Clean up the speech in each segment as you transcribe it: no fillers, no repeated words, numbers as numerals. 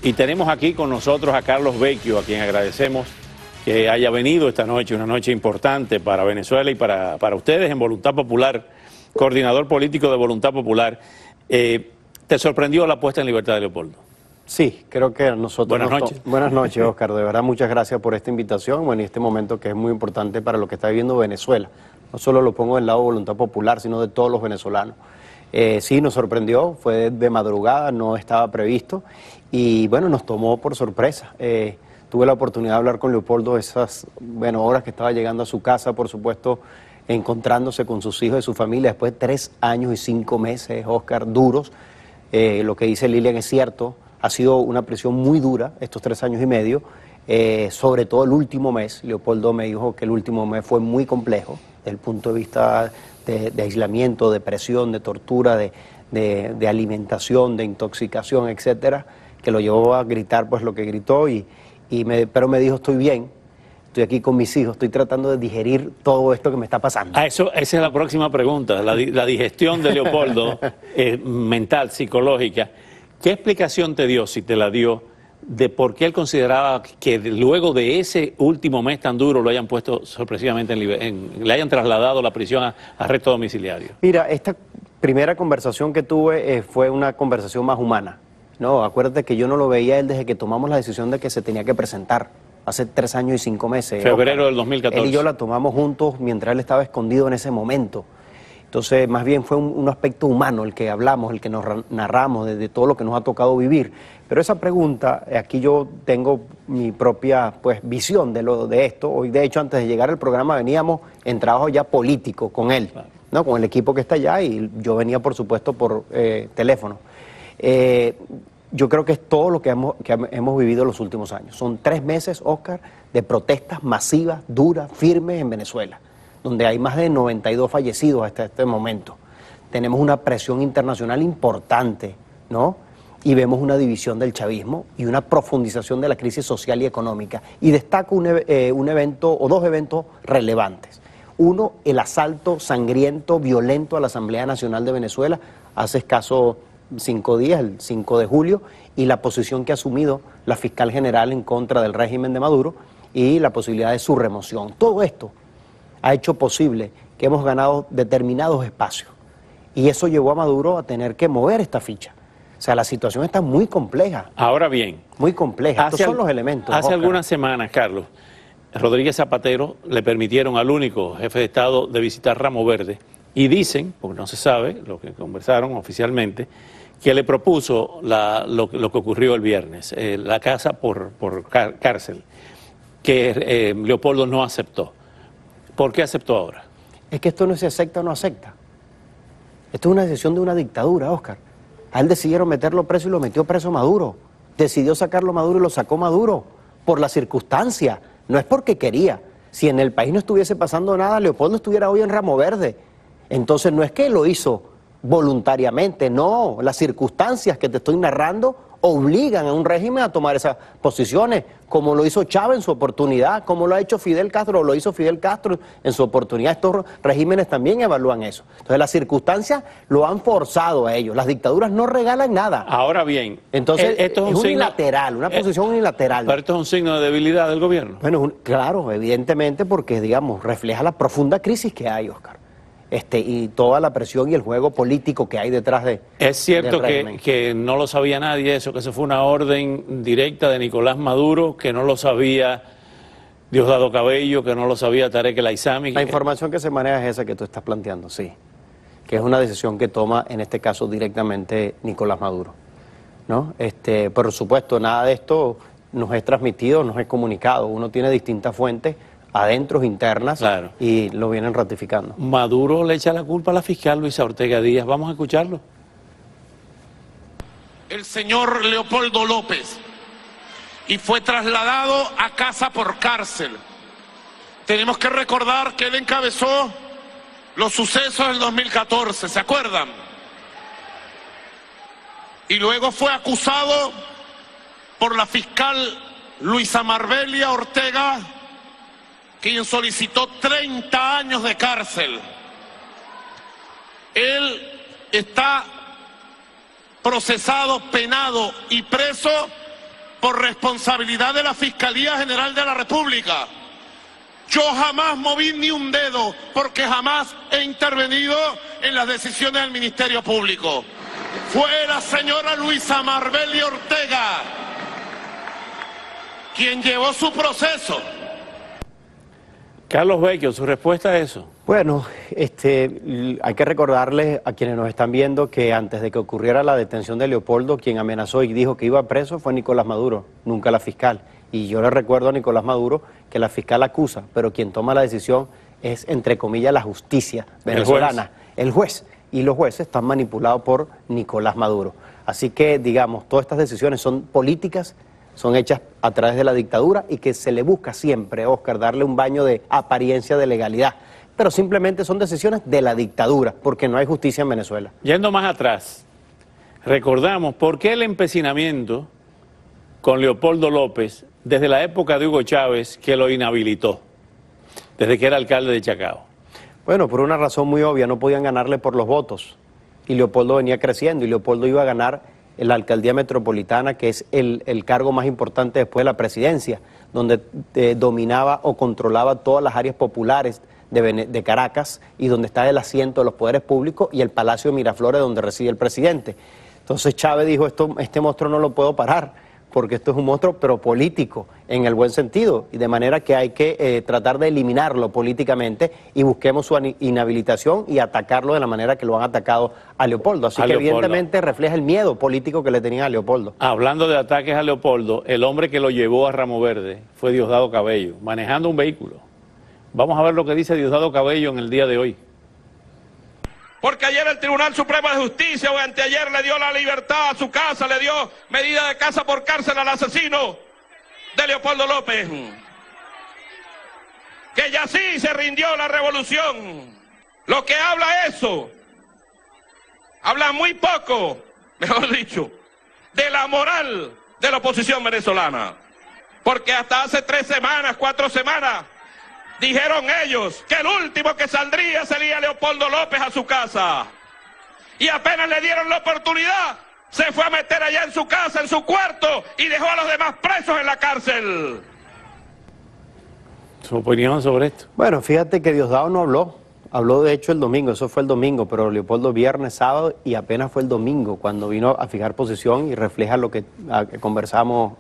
Y tenemos aquí con nosotros a Carlos Vecchio, a quien agradecemos que haya venido esta noche, una noche importante para Venezuela y para ustedes en Voluntad Popular, coordinador político de Voluntad Popular. ¿Te sorprendió la puesta en libertad de Leopoldo? Sí, creo que a nosotros... Buenas noches. Buenas noches, Oscar. De verdad, muchas gracias por esta invitación, bueno, y este momento que es muy importante para lo que está viviendo Venezuela. No solo lo pongo del lado de Voluntad Popular, sino de todos los venezolanos. Sí, nos sorprendió, fue de madrugada, no estaba previsto, y bueno, nos tomó por sorpresa. Tuve la oportunidad de hablar con Leopoldo esas horas que estaba llegando a su casa, por supuesto, encontrándose con sus hijos y su familia, después de 3 años y 5 meses, Oscar, duros. Lo que dice Lilian es cierto, ha sido una presión muy dura estos 3 años y medio, sobre todo el último mes. Leopoldo me dijo que el último mes fue muy complejo, desde el punto de vista de aislamiento, de presión, de tortura, de alimentación, de intoxicación, etcétera, que lo llevó a gritar pues lo que gritó, pero me dijo, estoy bien, estoy aquí con mis hijos, estoy tratando de digerir todo esto que me está pasando. Esa es la próxima pregunta, la digestión de Leopoldo, mental, psicológica. ¿Qué explicación te dio, si te la dio, de por qué él consideraba que luego de ese último mes tan duro lo hayan puesto sorpresivamente le hayan trasladado la prisión a arresto domiciliario? Mira, esta primera conversación que tuve fue una conversación más humana, ¿no? Acuérdate que yo no lo veía él desde que tomamos la decisión de que se tenía que presentar, hace 3 años y 5 meses. Febrero del 2014. Él y yo la tomamos juntos mientras él estaba escondido en ese momento. Entonces, más bien fue un aspecto humano el que hablamos, el que nos narramos de todo lo que nos ha tocado vivir. Pero esa pregunta, aquí yo tengo mi propia visión de esto. Hoy, de hecho, antes de llegar al programa veníamos en trabajo ya político con él, ¿no? Con el equipo que está allá, y yo venía, por supuesto, por teléfono. Yo creo que es todo lo que hemos vivido los últimos años. Son 3 meses, Oscar, de protestas masivas, duras, firmes en Venezuela, donde hay más de 92 fallecidos hasta este momento. Tenemos una presión internacional importante, ¿no? Y vemos una división del chavismo y una profundización de la crisis social y económica. Y destaco un evento o 2 eventos relevantes. Uno, el asalto sangriento, violento a la Asamblea Nacional de Venezuela hace escaso 5 días, el 5 de julio, y la posición que ha asumido la fiscal general en contra del régimen de Maduro y la posibilidad de su remoción. Todo esto ha hecho posible que hemos ganado determinados espacios, y eso llevó a Maduro a tener que mover esta ficha. O sea, la situación está muy compleja. Ahora bien, muy compleja. Estos son los elementos. Hace Oscar. Algunas semanas, Carlos, Rodríguez Zapatero le permitieron al único jefe de Estado de visitar Ramo Verde, y dicen, porque no se sabe, lo que conversaron oficialmente, que le propuso lo que ocurrió el viernes, la casa por cárcel, que Leopoldo no aceptó. ¿Por qué aceptó ahora? Es que esto no se acepta o no acepta. Esto es una decisión de una dictadura, Oscar. A él decidieron meterlo preso y lo metió preso Maduro. Decidió sacarlo Maduro y lo sacó Maduro. Por la circunstancia. No es porque quería. Si en el país no estuviese pasando nada, Leopoldo estuviera hoy en Ramo Verde. Entonces no es que lo hizo voluntariamente, no. Las circunstancias que te estoy narrando obligan a un régimen a tomar esas posiciones, como lo hizo Chávez en su oportunidad, como lo ha hecho Fidel Castro, o lo hizo Fidel Castro en su oportunidad. Estos regímenes también evalúan eso. Entonces las circunstancias lo han forzado a ellos. Las dictaduras no regalan nada. Ahora bien, entonces esto es unilateral, una posición unilateral. Pero esto es un signo de debilidad del gobierno. Bueno, claro, evidentemente, porque, digamos, refleja la profunda crisis que hay, Oscar. Y toda la presión y el juego político que hay detrás de... Es cierto que no lo sabía nadie eso, que eso fue una orden directa de Nicolás Maduro, que no lo sabía Diosdado Cabello, que no lo sabía Tarek El Aissami. La información que se maneja es esa que tú estás planteando, sí. Que es una decisión que toma, en este caso, directamente Nicolás Maduro, ¿no? Por supuesto, nada de esto nos es transmitido, nos es comunicado. Uno tiene distintas fuentes adentros, internas, claro, y lo vienen ratificando. Maduro le echa la culpa a la fiscal Luisa Ortega Díaz. Vamos a escucharlo. El señor Leopoldo López, y fue trasladado a casa por cárcel. Tenemos que recordar que él encabezó los sucesos del 2014, ¿se acuerdan? Y luego fue acusado por la fiscal Luisa Marbelia Ortega, quien solicitó 30 años de cárcel. Él está procesado, penado y preso por responsabilidad de la Fiscalía General de la República. Yo jamás moví ni un dedo porque jamás he intervenido en las decisiones del Ministerio Público. Fue la señora Luisa Marbeli Ortega quien llevó su proceso. Carlos Vecchio, ¿su respuesta a eso? Bueno, hay que recordarles a quienes nos están viendo que antes de que ocurriera la detención de Leopoldo, quien amenazó y dijo que iba preso fue Nicolás Maduro, nunca la fiscal. Y yo le recuerdo a Nicolás Maduro que la fiscal acusa, pero quien toma la decisión es, entre comillas, la justicia venezolana, el juez. Y los jueces están manipulados por Nicolás Maduro. Así que, digamos, todas estas decisiones son políticas, son hechas a través de la dictadura y que se le busca siempre, Óscar, darle un baño de apariencia de legalidad. Pero simplemente son decisiones de la dictadura, porque no hay justicia en Venezuela. Yendo más atrás, recordamos por qué el empecinamiento con Leopoldo López desde la época de Hugo Chávez, que lo inhabilitó, desde que era alcalde de Chacao. Bueno, por una razón muy obvia, no podían ganarle por los votos. Y Leopoldo venía creciendo y Leopoldo iba a ganar la alcaldía metropolitana, que es el cargo más importante después de la presidencia, donde dominaba o controlaba todas las áreas populares de Caracas y donde está el asiento de los poderes públicos y el Palacio de Miraflores donde reside el presidente. Entonces Chávez dijo, este monstruo no lo puedo parar, porque esto es un monstruo pero político, en el buen sentido, y de manera que hay que tratar de eliminarlo políticamente y busquemos su inhabilitación y atacarlo de la manera que lo han atacado a Leopoldo. Así que evidentemente refleja el miedo político que le tenían a Leopoldo. Hablando de ataques a Leopoldo, el hombre que lo llevó a Ramo Verde fue Diosdado Cabello, manejando un vehículo. Vamos a ver lo que dice Diosdado Cabello en el día de hoy. Porque ayer el Tribunal Supremo de Justicia o anteayer le dio la libertad a su casa, le dio medida de casa por cárcel al asesino de Leopoldo López. Que ya sí se rindió la revolución. Lo que habla eso, habla muy poco, mejor dicho, de la moral de la oposición venezolana. Porque hasta hace 3 semanas, 4 semanas, dijeron ellos que el último que saldría sería Leopoldo López a su casa. Y apenas le dieron la oportunidad, se fue a meter allá en su casa, en su cuarto, y dejó a los demás presos en la cárcel. ¿Su opinión sobre esto? Bueno, fíjate que Diosdado no habló de hecho el domingo, eso fue el domingo, pero Leopoldo viernes, sábado y apenas fue el domingo cuando vino a fijar posición y refleja lo que conversamos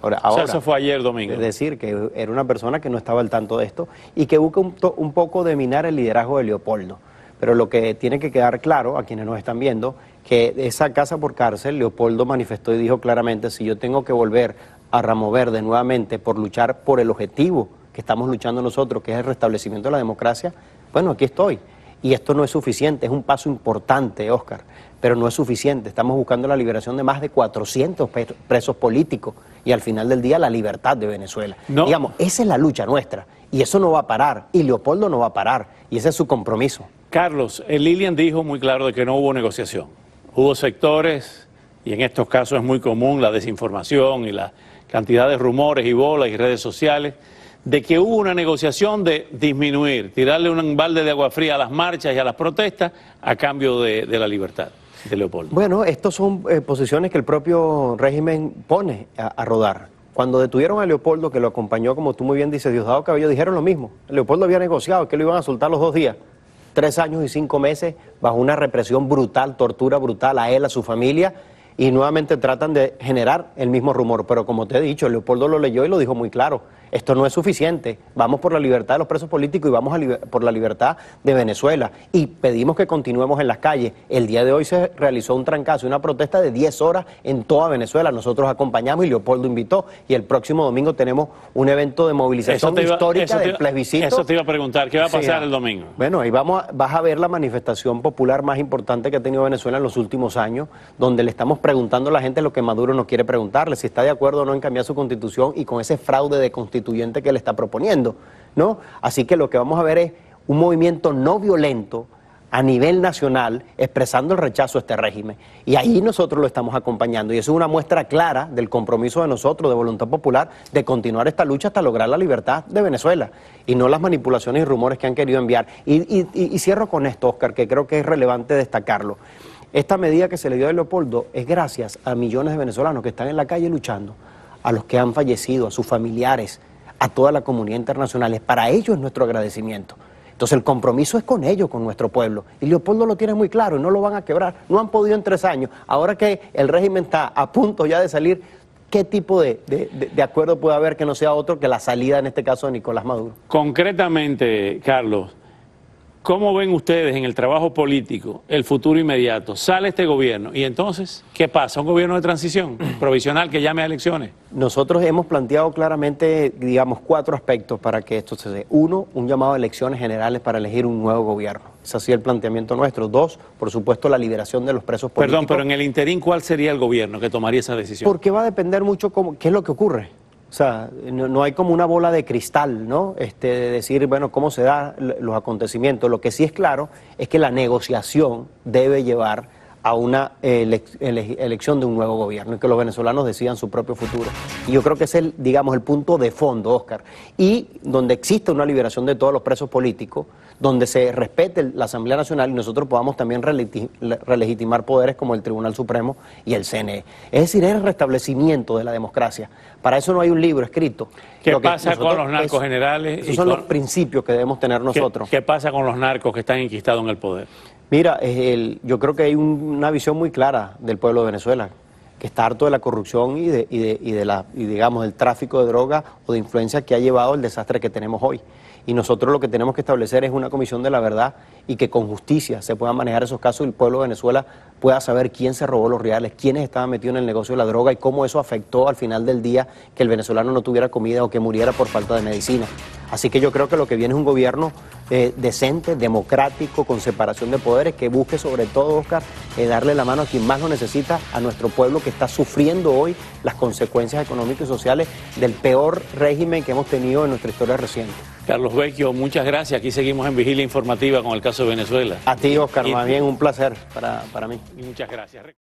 ahora. O sea, eso fue ayer domingo. Es decir, que era una persona que no estaba al tanto de esto y que busca un poco de minar el liderazgo de Leopoldo. Pero lo que tiene que quedar claro a quienes nos están viendo, que esa casa por cárcel, Leopoldo manifestó y dijo claramente, si yo tengo que volver a Ramo Verde nuevamente por luchar por el objetivo que estamos luchando nosotros, que es el restablecimiento de la democracia, bueno, aquí estoy. Y esto no es suficiente, es un paso importante, Óscar, pero no es suficiente. Estamos buscando la liberación de más de 400 presos políticos y al final del día la libertad de Venezuela. No. Digamos, esa es la lucha nuestra y eso no va a parar y Leopoldo no va a parar y ese es su compromiso. Carlos, Lilian dijo muy claro de que no hubo negociación. Hubo sectores, y en estos casos es muy común la desinformación y la cantidad de rumores y bolas y redes sociales, de que hubo una negociación de disminuir, tirarle un balde de agua fría a las marchas y a las protestas a cambio de la libertad de Leopoldo. Bueno, estas son posiciones que el propio régimen pone a rodar. Cuando detuvieron a Leopoldo, que lo acompañó, como tú muy bien dices, Diosdado Cabello, dijeron lo mismo. Leopoldo había negociado que lo iban a soltar los 2 días. 3 años y 5 meses bajo una represión brutal, tortura brutal a él, a su familia, y nuevamente tratan de generar el mismo rumor. Pero como te he dicho, Leopoldo lo leyó y lo dijo muy claro. Esto no es suficiente. Vamos por la libertad de los presos políticos y vamos por la libertad de Venezuela. Y pedimos que continuemos en las calles. El día de hoy se realizó un trancazo, una protesta de 10 horas en toda Venezuela. Nosotros acompañamos y Leopoldo invitó. Y el próximo domingo tenemos un evento de movilización histórica del plebiscito. Eso te iba a preguntar, ¿qué va a pasar el domingo? Bueno, ahí vas a ver la manifestación popular más importante que ha tenido Venezuela en los últimos años, donde le estamos preguntando a la gente lo que Maduro no quiere preguntarle, si está de acuerdo o no en cambiar su constitución y con ese fraude de constituyente que él está proponiendo, ¿no? Así que lo que vamos a ver es un movimiento no violento a nivel nacional expresando el rechazo a este régimen. Y ahí nosotros lo estamos acompañando. Y eso es una muestra clara del compromiso de nosotros, de Voluntad Popular, de continuar esta lucha hasta lograr la libertad de Venezuela. Y no las manipulaciones y rumores que han querido enviar. Y cierro con esto, Óscar, que creo que es relevante destacarlo. Esta medida que se le dio a Leopoldo es gracias a millones de venezolanos que están en la calle luchando, a los que han fallecido, a sus familiares, a toda la comunidad internacional. Para ellos es nuestro agradecimiento. Entonces el compromiso es con ellos, con nuestro pueblo. Y Leopoldo lo tiene muy claro y no lo van a quebrar. No han podido en 3 años. Ahora que el régimen está a punto ya de salir, ¿qué tipo de acuerdo puede haber que no sea otro que la salida, en este caso, de Nicolás Maduro? Concretamente, Carlos, ¿cómo ven ustedes en el trabajo político el futuro inmediato? Sale este gobierno y entonces, ¿qué pasa? ¿Un gobierno de transición provisional que llame a elecciones? Nosotros hemos planteado claramente, digamos, 4 aspectos para que esto se dé. 1, un llamado a elecciones generales para elegir un nuevo gobierno. Ese ha sido el planteamiento nuestro. 2, por supuesto, la liberación de los presos políticos. Perdón, pero en el interín, ¿cuál sería el gobierno que tomaría esa decisión? Porque va a depender mucho qué es lo que ocurre. O sea, no hay como una bola de cristal, ¿no? De decir, bueno, cómo se dan los acontecimientos. Lo que sí es claro es que la negociación debe llevar a una elección de un nuevo gobierno y que los venezolanos decidan su propio futuro. Y yo creo que ese es, digamos, el punto de fondo, Oscar. Y donde existe una liberación de todos los presos políticos, donde se respete la Asamblea Nacional y nosotros podamos también relegitimar poderes como el Tribunal Supremo y el CNE. Es decir, es el restablecimiento de la democracia. Para eso no hay un libro escrito. ¿Qué pasa con los narcos generales? Esos son los principios que debemos tener nosotros. ¿Qué pasa con los narcos que están enquistados en el poder? Mira, yo creo que hay una visión muy clara del pueblo de Venezuela, que está harto de la corrupción y digamos, del tráfico de droga o de influencia que ha llevado al desastre que tenemos hoy. Y nosotros lo que tenemos que establecer es una comisión de la verdad y que con justicia se puedan manejar esos casos y el pueblo de Venezuela pueda saber quién se robó los reales, quiénes estaban metidos en el negocio de la droga y cómo eso afectó al final del día que el venezolano no tuviera comida o que muriera por falta de medicina. Así que yo creo que lo que viene es un gobierno decente, democrático, con separación de poderes, que busque sobre todo, Oscar, darle la mano a quien más lo necesita, a nuestro pueblo que está sufriendo hoy las consecuencias económicas y sociales del peor régimen que hemos tenido en nuestra historia reciente. Carlos Vecchio, muchas gracias. Aquí seguimos en Vigilia Informativa con el caso de Venezuela. A ti, Oscar, más bien un placer para mí. Y muchas gracias.